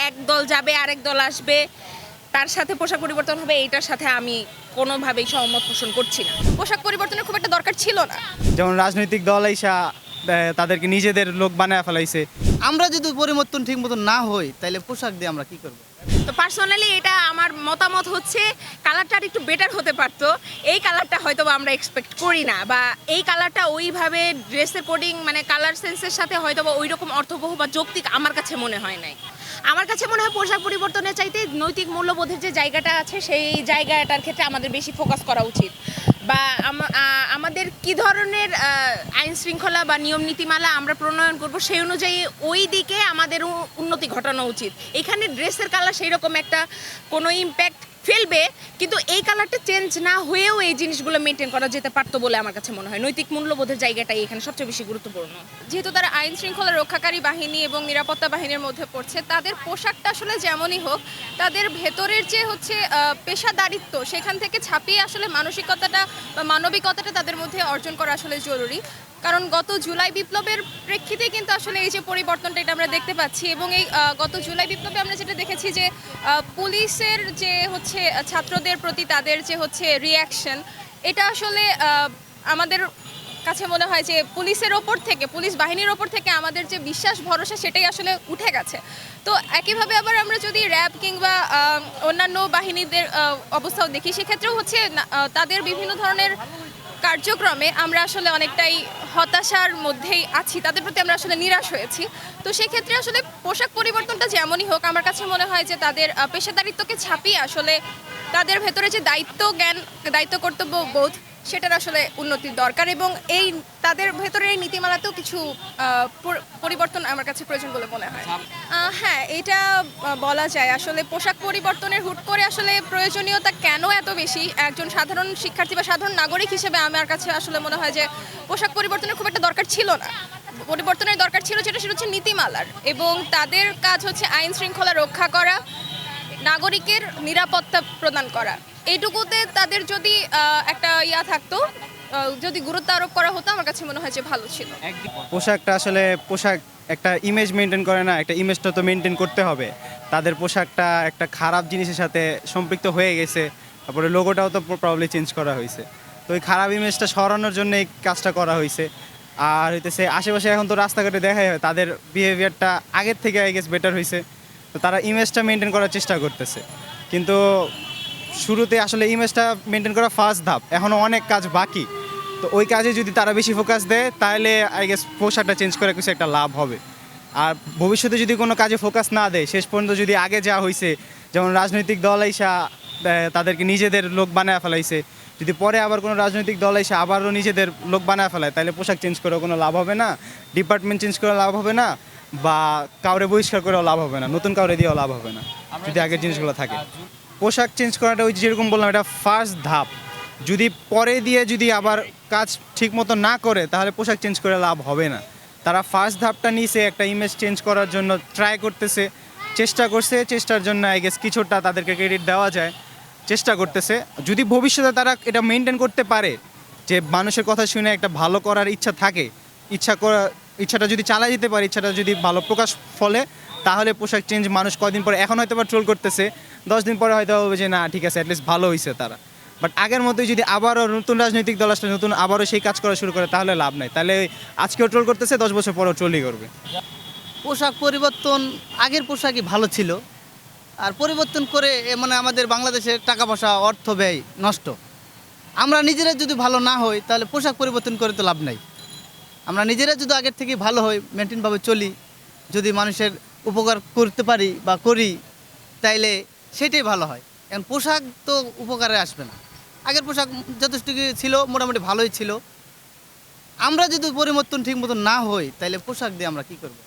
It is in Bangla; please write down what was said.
এক দল যাবে আরেক দল আসবে, তার সাথে পোশাক পরিবর্তন হবে, এইটার সাথে আমি কোনোভাবেই সহমত পোষণ করছি না। পোশাক পরিবর্তনের খুব একটা দরকার ছিল না। যেমন রাজনৈতিক দল আইসা তাদেরকে নিজেদের লোক বানায় ফেলাইছে। আমরা যদি পরিবর্তন ঠিক মতো না হই তাহলে পোশাক দিয়ে আমরা কি করব? তো পার্সোনালি এটা আমার মতামত হচ্ছে কালারটা আর একটু বেটার হতে পারতো। এই কালারটা হয়তো বা আমরা এক্সপেক্ট করি না, বা এই কালারটা ওইভাবে ড্রেসের কোডিং মানে কালার সেন্সের সাথে হয়তো বা ওই রকম অর্থবহ বা যৌক্তিক আমার কাছে মনে হয় নাই। আমার কাছে মনে হয় পোশাক পরিবর্তনের চাইতে নৈতিক মূল্যবোধের যে জায়গাটা আছে সেই জায়গাটার ক্ষেত্রে আমাদের বেশি ফোকাস করা উচিত, বা আমাদের কি ধরনের আইন শৃঙ্খলা বা নিয়ম নীতিমালা আমরা প্রণয়ন করব সেই অনুযায়ী ওই দিকে আমাদের উন্নতি ঘটানো উচিত। এখানে ড্রেসের কালার সেই রকম একটা কোনো ইম্প্যাক্ট ফেলবে, কিন্তু এই কালারটা চেঞ্জ না হয়েও এই জিনিসগুলো মেনটেন করা যেতে পারতো বলে আমার কাছে মনে হয়। নৈতিক মূল্যবোধের জায়গাটাই এখানে সবচেয়ে বেশি গুরুত্বপূর্ণ। যেহেতু তারা আইন শৃঙ্খলা রক্ষাকারী বাহিনী এবং নিরাপত্তা বাহিনীর মধ্যে পড়ছে, তাদের পোশাকটা আসলে যেমনই হোক, তাদের ভেতরের যে হচ্ছে পেশাদারিত্ব, সেখান থেকে ছাপিয়ে আসলে মানসিকতাটা বা মানবিকতাটা তাদের মধ্যে অর্জন করা আসলে জরুরি। কারণ গত জুলাই বিপ্লবের প্রেক্ষিতে কিন্তু আসলে এই যে পরিবর্তনটা এটা আমরা দেখতে পাচ্ছি, এবং এই গত জুলাই বিপ্লবে আমরা যেটা দেখেছি যে পুলিশের যে হচ্ছে ছাত্রদের প্রতি তাদের যে হচ্ছে রিয়াকশন, এটা আসলে আমাদের কাছে মনে হয় যে পুলিশের ওপর থেকে, পুলিশ বাহিনীর ওপর থেকে আমাদের যে বিশ্বাস ভরসা সেটাই আসলে উঠে গেছে। তো একইভাবে আবার আমরা যদি র্যাব কিংবা অন্যান্য বাহিনীদের অবস্থাও দেখি, সেক্ষেত্রেও হচ্ছে তাদের বিভিন্ন ধরনের কার্যক্রমে আমরা আসলে অনেকটাই হতাশার মধ্যেই আছি, তাদের প্রতি আমরা আসলে নিরাশ হয়েছি। তো সেক্ষেত্রে আসলে পোশাক পরিবর্তনটা যেমনই হোক, আমার কাছে মনে হয় যে তাদের পেশাদারিত্বকে ছাপিয়ে আসলে তাদের ভেতরে যে দায়িত্ব জ্ঞান, দায়িত্ব কর্তব্য বোধ, সেটার আসলে উন্নতির দরকার, এবং এই তাদের ভেতরের এই নীতিমালাতেও কিছু পরিবর্তন আমার কাছে প্রয়োজন বলে মনে হয়। হ্যাঁ, এটা বলা যায়। আসলে পোশাক পরিবর্তনের হুট করে আসলে প্রয়োজনীয়তা কেন এত বেশি, একজন সাধারণ শিক্ষার্থী বা সাধারণ নাগরিক হিসেবে আমার কাছে আসলে মনে হয় যে পোশাক পরিবর্তনের খুব একটা দরকার ছিল না। পরিবর্তনের দরকার ছিল সেটা হচ্ছে নীতিমালার, এবং তাদের কাজ হচ্ছে আইন শৃঙ্খলা রক্ষা করা, নাগরিকের নিরাপত্তা প্রদান করা। এইটুকুতে তাদের যদি একটা থাকতো, যদি গুরুত্ব আরোপ করা হতো, আমার কাছে মনে হয় যে ভালো ছিল। পোশাকটা আসলে পোশাক একটা ইমেজ মেনটেন করে না, একটা ইমেজটা তো মেনটেন করতে হবে। তাদের পোশাকটা একটা খারাপ জিনিসের সাথে সম্পৃক্ত হয়ে গেছে, তারপরে লোগোটাও তো প্রবলি চেঞ্জ করা হয়েছে। তো ওই খারাপ ইমেজটা সরানোর জন্য এই কাজটা করা হয়েছে। আর হইতেছে আশেপাশে এখন তো রাস্তাঘাটে দেখাই হয় তাদের বিহেভিয়ারটা আগের থেকে আই গেস বেটার হয়েছে। তো তারা ইমেজটা মেনটেন করার চেষ্টা করতেছে, কিন্তু শুরুতে আসলে ইমেজটা মেনটেন করা ফার্স্ট ধাপ, এখনও অনেক কাজ বাকি। তো ওই কাজে যদি তারা বেশি ফোকাস দেয় তাহলে আই গেস পোশাকটা চেঞ্জ করে কিছু একটা লাভ হবে। আর ভবিষ্যতে যদি কোনো কাজে ফোকাস না দেয়, শেষ পর্যন্ত যদি আগে যা হয়েছে, যেমন রাজনৈতিক দল আইসা তাদেরকে নিজেদের লোক বানায় ফেলাইছে, যদি পরে আবার কোনো রাজনৈতিক দল এসে আবারও নিজেদের লোক বানায় ফেলায়, তাহলে পোশাক চেঞ্জ করেও কোনো লাভ হবে না, ডিপার্টমেন্ট চেঞ্জ করে লাভ হবে না, বা কাউরে বহিষ্কার করেও লাভ হবে না, নতুন কাউরে দিয়েও লাভ হবে না যদি আগের জিনিসগুলো থাকে। পোশাক চেঞ্জ করাটা ওই যেরকম বললাম, এটা ফার্স্ট ধাপ। যদি পরে দিয়ে যদি আবার কাজ ঠিক মতো না করে, তাহলে পোশাক চেঞ্জ করে লাভ হবে না। তারা ফার্স্ট ধাপটা নিয়েছে, একটা ইমেজ চেঞ্জ করার জন্য ট্রাই করতেছে, চেষ্টা করছে, চেষ্টার জন্য আই গেস কিছুটা তাদেরকে ক্রেডিট দেওয়া যায়, চেষ্টা করতেছে। যদি ভবিষ্যতে তারা এটা মেনটেন করতে পারে, যে মানুষের কথা শুনে একটা ভালো করার ইচ্ছা থাকে, ইচ্ছাটা যদি চালা যেতে পারে, ইচ্ছাটা যদি ভালো প্রকাশ ফলে, তাহলে পোশাক চেঞ্জ মানুষ কদিন পরে, এখন হয়তো বা ট্রোল করতেছে, 10 দিন পরে হয়তো হবে যে না ঠিক আছে, অ্যাটলিস্ট ভালো হয়েছে তারা। বাট আগের মতোই যদি আবারও নতুন রাজনৈতিক দল আসলে নতুন আবারও সেই কাজ করা শুরু করে, তাহলে লাভ নাই। তাহলে আজকেও ট্রোল করতেছে, 10 বছর পরেও ট্রোলই করবে। পোশাক পরিবর্তন, আগের পোশাকই ভালো ছিল, আর পরিবর্তন করে মানে আমাদের বাংলাদেশের টাকা পয়সা, অর্থ ব্যয় নষ্ট। আমরা নিজেরা যদি ভালো না হই তাহলে পোশাক পরিবর্তন করে তো লাভ নাই। আমরা নিজেরা যদি আগের থেকে ভালো হই, মেনটেনভাবে চলি, যদি মানুষের উপকার করতে পারি বা করি, তাইলে সেটাই ভালো হয়। এখন পোশাক তো উপকারে আসবে না। আগের পোশাক যথেষ্ট ছিল, মোটামুটি ভালোই ছিল। আমরা যদি পরিবর্তন ঠিক মতো না হই তাহলে পোশাক দিয়ে আমরা কী করব?